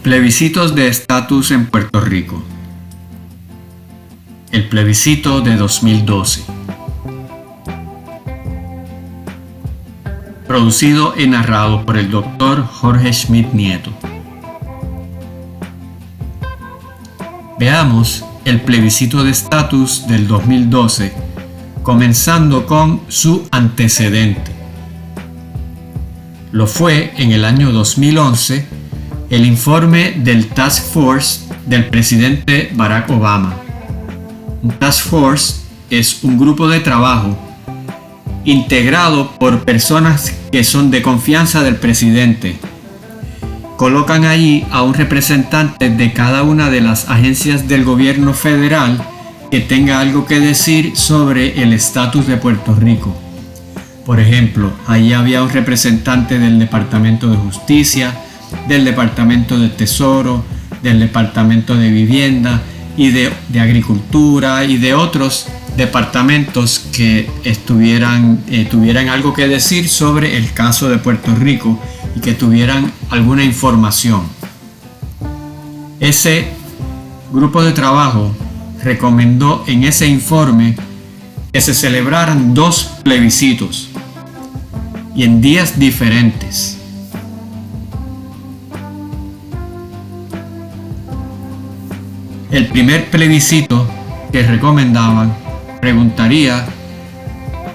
Plebiscitos de estatus en Puerto Rico. El plebiscito de 2012. Producido y narrado por el Dr. Jorge Schmidt Nieto. Veamos el plebiscito de estatus del 2012, comenzando con su antecedente. Lo fue en el año 2011 el informe del Task Force del presidente Barack Obama. Un Task Force es un grupo de trabajo integrado por personas que son de confianza del presidente. Colocan allí a un representante de cada una de las agencias del gobierno federal que tenga algo que decir sobre el estatus de Puerto Rico. Por ejemplo, allí había un representante del Departamento de Justicia, del Departamento del Tesoro, del Departamento de Vivienda y de Agricultura y de otros departamentos que tuvieran algo que decir sobre el caso de Puerto Rico y que tuvieran alguna información. Ese grupo de trabajo recomendó en ese informe que se celebraran 2 plebiscitos y en días diferentes. El primer plebiscito que recomendaban preguntaría: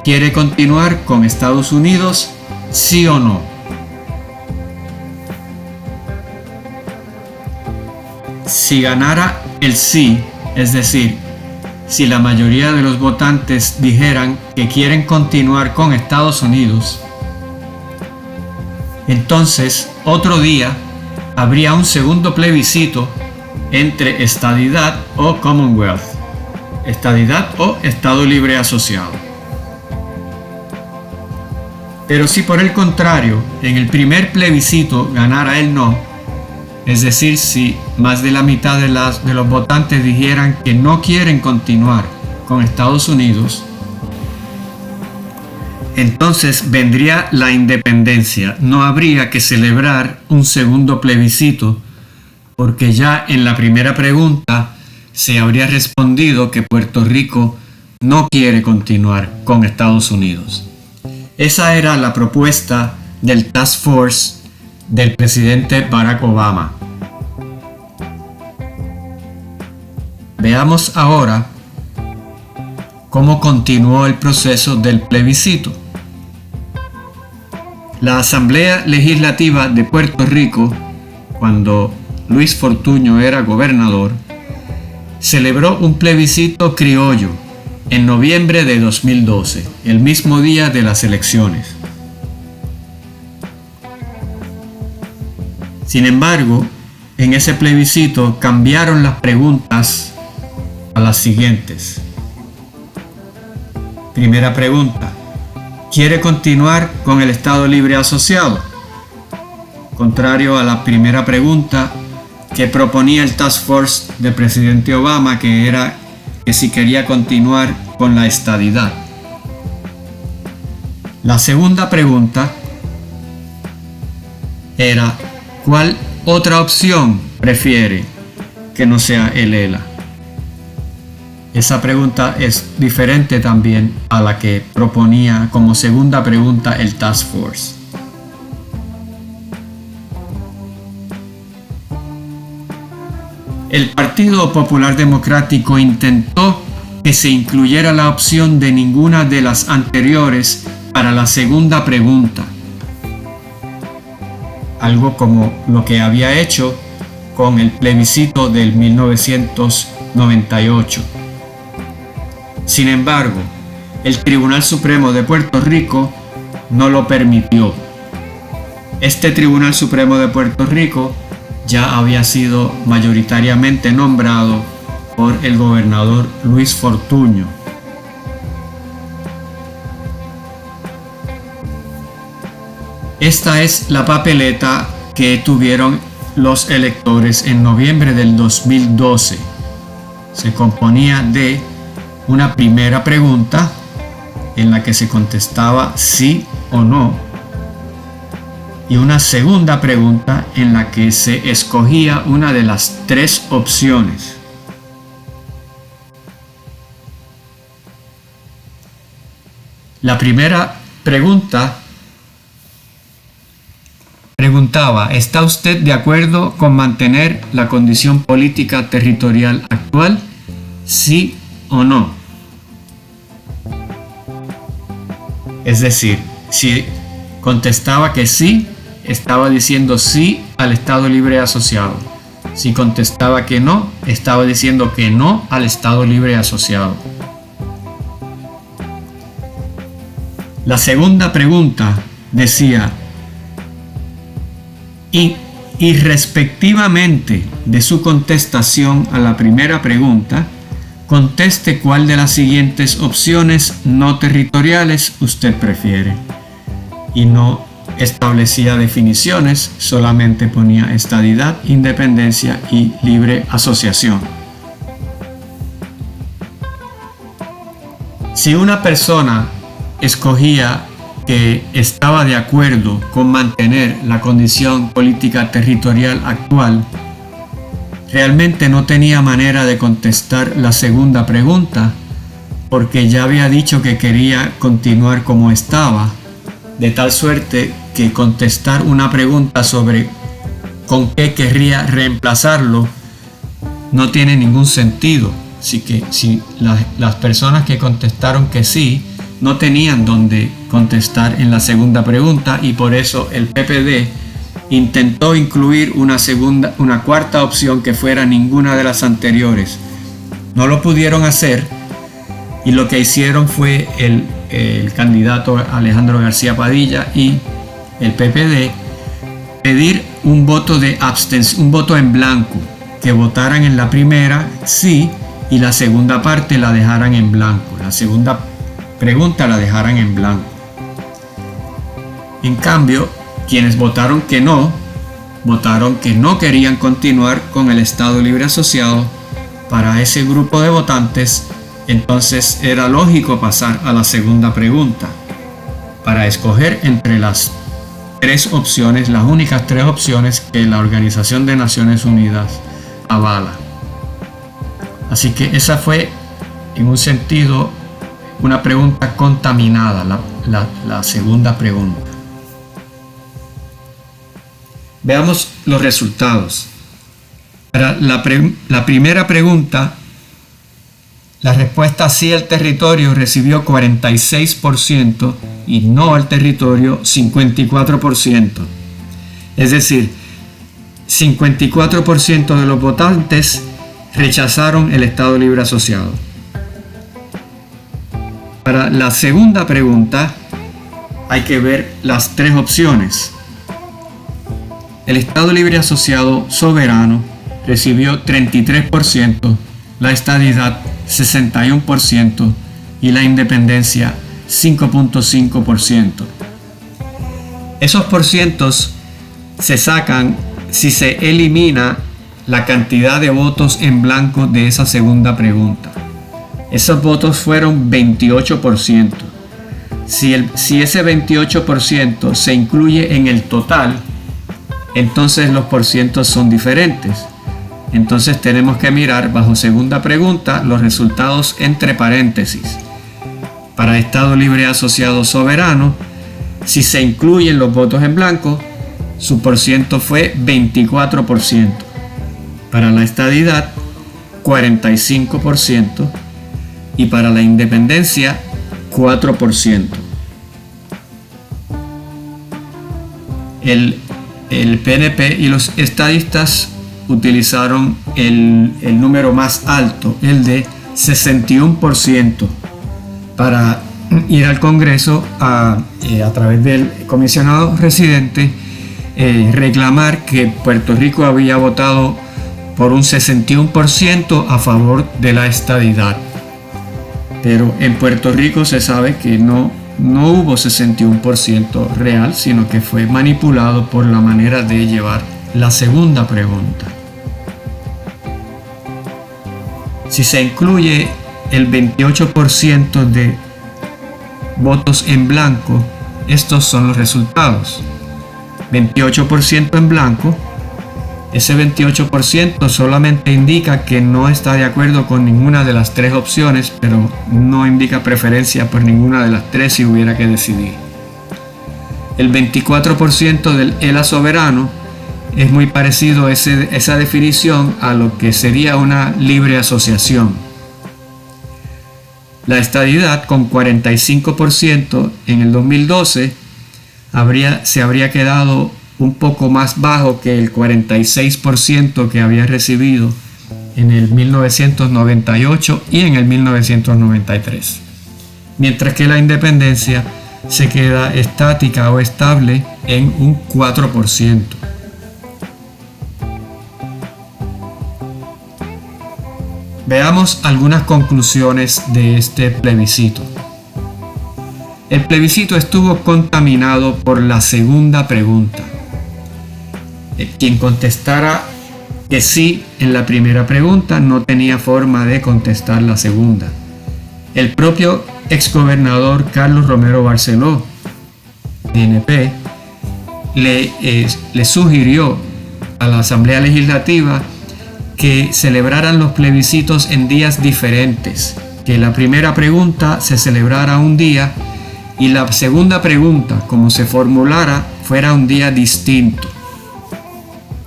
¿quiere continuar con Estados Unidos? ¿Sí o no? Si ganara el sí, es decir, si la mayoría de los votantes dijeran que quieren continuar con Estados Unidos, entonces otro día habría un segundo plebiscito entre estadidad o Commonwealth, estadidad o Estado Libre Asociado. Pero si por el contrario en el primer plebiscito ganara el no, es decir, si más de la mitad de los votantes dijeran que no quieren continuar con Estados Unidos, entonces vendría la independencia. No habría que celebrar un segundo plebiscito, porque ya en la primera pregunta se habría respondido que Puerto Rico no quiere continuar con Estados Unidos. Esa era la propuesta del Task Force del presidente Barack Obama. Veamos ahora cómo continuó el proceso del plebiscito. La Asamblea Legislativa de Puerto Rico, cuando Luis Fortuño era gobernador, celebró un plebiscito criollo en noviembre de 2012, el mismo día de las elecciones. Sin embargo, en ese plebiscito cambiaron las preguntas a las siguientes. Primera pregunta: ¿quiere continuar con el Estado Libre Asociado? Contrario a la primera pregunta que proponía el Task Force del presidente Obama, que era que si quería continuar con la estadidad. La segunda pregunta era: ¿cuál otra opción prefiere que no sea el ELA? Esa pregunta es diferente también a la que proponía como segunda pregunta el Task Force. El Partido Popular Democrático intentó que se incluyera la opción de ninguna de las anteriores para la segunda pregunta, algo como lo que había hecho con el plebiscito del 1998. Sin embargo, el Tribunal Supremo de Puerto Rico no lo permitió. Este Tribunal Supremo de Puerto Rico ya había sido mayoritariamente nombrado por el gobernador Luis Fortuño. Esta es la papeleta que tuvieron los electores en noviembre del 2012. Se componía de una primera pregunta en la que se contestaba sí o no, y una segunda pregunta en la que se escogía una de las tres opciones. La primera pregunta preguntaba: ¿está usted de acuerdo con mantener la condición política territorial actual? ¿Sí o no? Es decir, si contestaba que sí, estaba diciendo sí al Estado Libre Asociado. Si contestaba que no, estaba diciendo que no al Estado Libre Asociado. La segunda pregunta decía: y respectivamente de su contestación a la primera pregunta, conteste cuál de las siguientes opciones no territoriales usted prefiere. Y no establecía definiciones, solamente ponía estadidad, independencia y libre asociación. Si una persona escogía que estaba de acuerdo con mantener la condición política territorial actual, realmente no tenía manera de contestar la segunda pregunta, porque ya había dicho que quería continuar como estaba, de tal suerte que contestar una pregunta sobre con qué querría reemplazarlo no tiene ningún sentido. Así que si las personas que contestaron que sí no tenían dónde contestar en la segunda pregunta, y por eso el PPD intentó incluir una cuarta opción que fuera ninguna de las anteriores. No lo pudieron hacer, y lo que hicieron fue el candidato Alejandro García Padilla y el PPD pedir un voto de abstención, un voto en blanco, que votaran en la primera sí y la segunda parte la dejaran en blanco. La segunda pregunta la dejaran en blanco. En cambio, quienes votaron que no querían continuar con el Estado Libre Asociado. Para ese grupo de votantes, entonces era lógico pasar a la segunda pregunta para escoger entre las tres opciones, las únicas tres opciones que la Organización de Naciones Unidas avala. Así que esa fue, en un sentido, una pregunta contaminada, la segunda pregunta. Veamos los resultados. Para la primera pregunta, la respuesta sí al territorio recibió 46% y no al territorio 54%. Es decir, 54% de los votantes rechazaron el Estado Libre Asociado. Para la segunda pregunta hay que ver las tres opciones. El Estado Libre Asociado soberano recibió 33%, la estadidad 61% y la independencia 5.5%. Esos porcientos se sacan si se elimina la cantidad de votos en blanco de esa segunda pregunta. Esos votos fueron 28%. Si ese 28% se incluye en el total, entonces los porcientos son diferentes. Entonces tenemos que mirar bajo segunda pregunta los resultados entre paréntesis. Para Estado Libre Asociado Soberano, si se incluyen los votos en blanco, su porciento fue 24%. Para la estadidad, 45%. Y para la independencia, 4%. El PNP y los estadistas utilizaron el número más alto, el de 61%, para ir al Congreso a través del comisionado residente reclamar que Puerto Rico había votado por un 61% a favor de la estadidad. Pero en Puerto Rico se sabe que no hubo 61% real, sino que fue manipulado por la manera de llevar la segunda pregunta. Si se incluye el 28% de votos en blanco, estos son los resultados. 28% en blanco. Ese 28% solamente indica que no está de acuerdo con ninguna de las tres opciones, pero no indica preferencia por ninguna de las tres si hubiera que decidir. El 24% del ELA soberano es muy parecido esa definición a lo que sería una libre asociación. La estadidad, con 45% en el 2012, se habría quedado un poco más bajo que el 46% que había recibido en el 1998 y en el 1993. Mientras que la independencia se queda estática o estable en un 4%. Veamos algunas conclusiones de este plebiscito. El plebiscito estuvo contaminado por la segunda pregunta. Quien contestara que sí en la primera pregunta no tenía forma de contestar la segunda. El propio exgobernador Carlos Romero Barceló, PNP, le sugirió a la Asamblea Legislativa que celebraran los plebiscitos en días diferentes, que la primera pregunta se celebrara un día y la segunda pregunta, como se formulara, fuera un día distinto.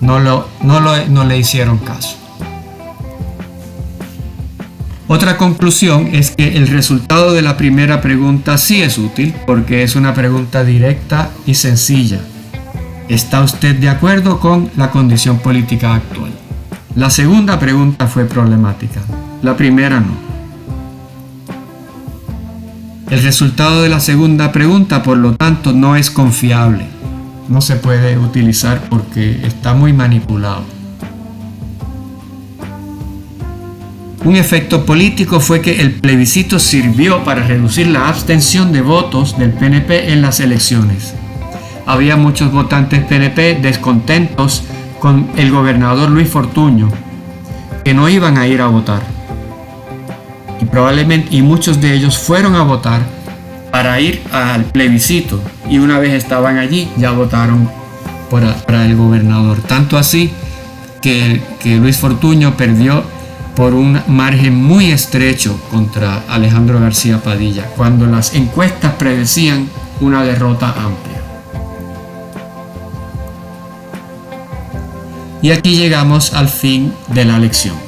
No le hicieron caso. Otra conclusión es que el resultado de la primera pregunta sí es útil porque es una pregunta directa y sencilla. ¿Está usted de acuerdo con la condición política actual? La segunda pregunta fue problemática, la primera no. El resultado de la segunda pregunta, por lo tanto, no es confiable. No se puede utilizar porque está muy manipulado. Un efecto político fue que el plebiscito sirvió para reducir la abstención de votos del PNP en las elecciones. Había muchos votantes PNP descontentos con el gobernador Luis Fortuño, que no iban a ir a votar. Y muchos de ellos fueron a votar para ir al plebiscito, y una vez estaban allí ya votaron para el gobernador. Tanto así que Luis Fortuño perdió por un margen muy estrecho contra Alejandro García Padilla, cuando las encuestas predecían una derrota amplia. Y aquí llegamos al fin de la elección.